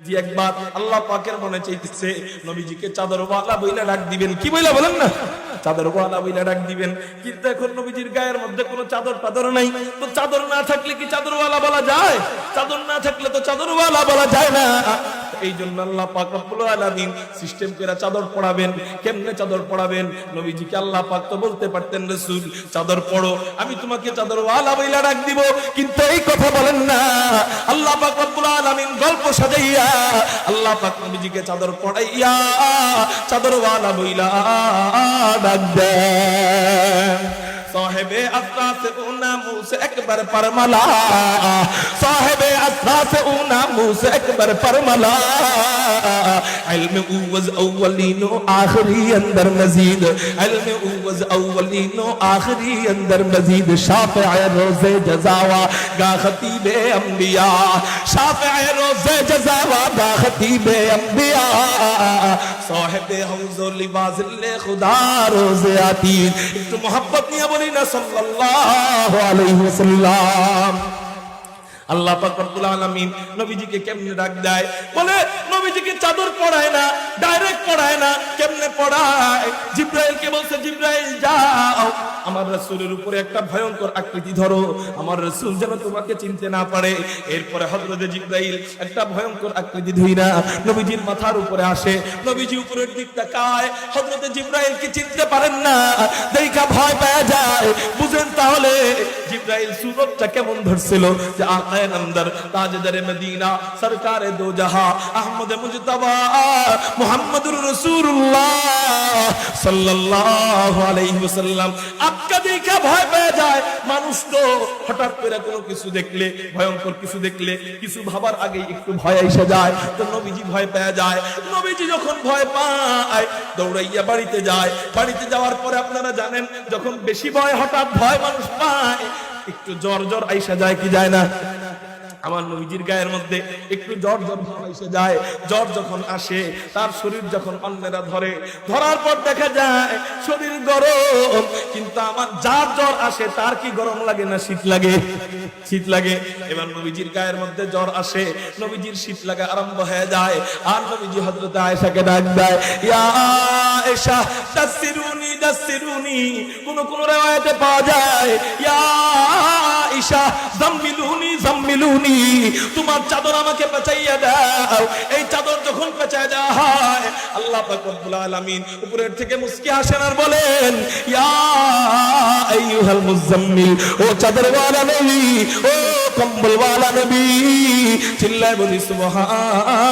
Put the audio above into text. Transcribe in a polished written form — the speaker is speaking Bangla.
জি একবার আল্লাহ পাকের মনে চাইতেছে নবীজিকে চাদরওয়ালা বইলা ডাক দিবেন। কি বইলা বলেন না? চাদরওয়ালা বইলা ডাক দিবেন। কিন্তু এখন নবীজির গায়ের মধ্যে কোনো চাদর নাই। তো চাদর না থাকলে কি চাদরওয়ালা বলা যায়? চাদর না থাকলে তো চাদরওয়ালা বলা যায় না। এই জন্য আল্লাহ পাক রব্বুল আলামিন সিস্টেম করে চাদর পরাবেন। কেমনে চাদর পরাবেন? নবীজিকে আল্লাহ পাক তো বলতে পারতেন, রাসূল চাদর পরো, আমি তোমাকে চাদরওয়ালা বইলা ডাক দিব। কিন্তু এই কথা বলেন না। আল্লাহ পাক রব্বুল আলামিন গল্প সাজাইয়া আল্লাহ পাক নবীজিকে চাদর পড়াইয়া চাদরওয়ালা বইলা ডাক দেন। साहिबे असरा से ऊना मुँह से अकबर परमला, साहिबे असरा से ऊना मुँह से अकबर परमला, इल्म उवज़ अव्वलीनो आखिरी अंदर मजीद, इल्म उवज़ अव्वलीनो आखिरी अंदर मजीद, शाफ़िए रोज़े जज़ावा गा खतीबे अंबिया, शाफ़िए रोज़े जज़ावा गा खतीबे अंबिया, साहिबे हौज़ो लिबाज़िल्ले खुदा रोज़े आतीद। एक मोहब्बत नहीं সাল্লাল্লাহু আলাইহি ওয়াসাল্লাম। আল্লাহ পাক রব্বুল আলামিন নবীজিকে কেমনে ডাক দেয়? বলে নবীজিকে চাদর পরায় না, ডাইরেক্ট পরায় না। কেমনে পরায়? জিবরাইলকে বলছে, জিবরাইল যাও আমার রাসূলের উপরে একটা ভয়ঙ্কর আকৃতি ধরো, আমার রাসূল যেন তোমাকে চিনতে না পারে। এরপরে হযরতে জিবরাইল একটা ভয়ঙ্কর আকৃতি ধইরা নবীজির মাথার উপরে আসে। নবীজি উপরের দিক তাকায়, হযরতে জিবরাইলকে চিনতে পারেন না, দেখা ভয় পেয়ে যায়। বুঝেন তাহলে জিবরাইল সুরতটা কেমন ধরছিল? যে আকায়ে নামদার তাজদারে মদিনা সরকারে দো জাহা আহমদ মুজতবা মুহাম্মদুর রাসূলুল্লাহ সাল্লাল্লাহু আলাইহি ওয়াসাল্লাম আপকা দেখা ভয় পেয়ে যায়। মানুষ তো হঠাৎ করে কোনো কিছু দেখলে, ভয়ঙ্কর কিছু দেখলে, কিছু ভাবার আগেই একটু ভয় এসে যায়। তো নবীজি ভয় পেয়ে যায়। নবীজি যখন ভয় পায় দৌড়াইয়া বাড়িতে যায়। বাড়িতে যাওয়ার পরে আপনারা জানেন, যখন বেশি ভয়, হঠাৎ ভয় মানুষ পায়, একটু জ্বর আইসা যায় কি যায় না? আমার নবীজির গায়ের মধ্যে একটু জ্বর ভাব এসে যায়। জ্বর যখন আসে, তার শরীর যখন অন্যেরা ধরে, ধরার পর দেখা যায় শরীর গরম। কিন্তু আমার যার জ্বর আসে তার কি গরম লাগে না শীত লাগে? শীত লাগে। এবার নবীজির গায়ের মধ্যে জ্বর আসে, নবীজির শীত লাগা আরম্ভ হয়ে যায়। আর নবীজি হযরত আয়েশাকে ডাক দেয়, ইয়া আয়েশা দাসসিরুনি দাসসিরুনি। কোন riwayate পাওয়া যায়, ইয়া আয়েশা জাম্মিলুনি জাম্মিলুনি, তোমার চাদর আমাকে পেঁচাইয়া দাও। এই চাদর যখন পেঁচায় দেওয়া হয়, আল্লাহ পাক রব্বুল আলামিন উপরের থেকে মুস্কি হাসেন আর বলেন, ইয়া আইয়ুহাল মুজাম্মিল, ও চাদরওয়ালা নবী, ও কম্বলওয়ালা নবী। চিল্লায় বলি সুবহান।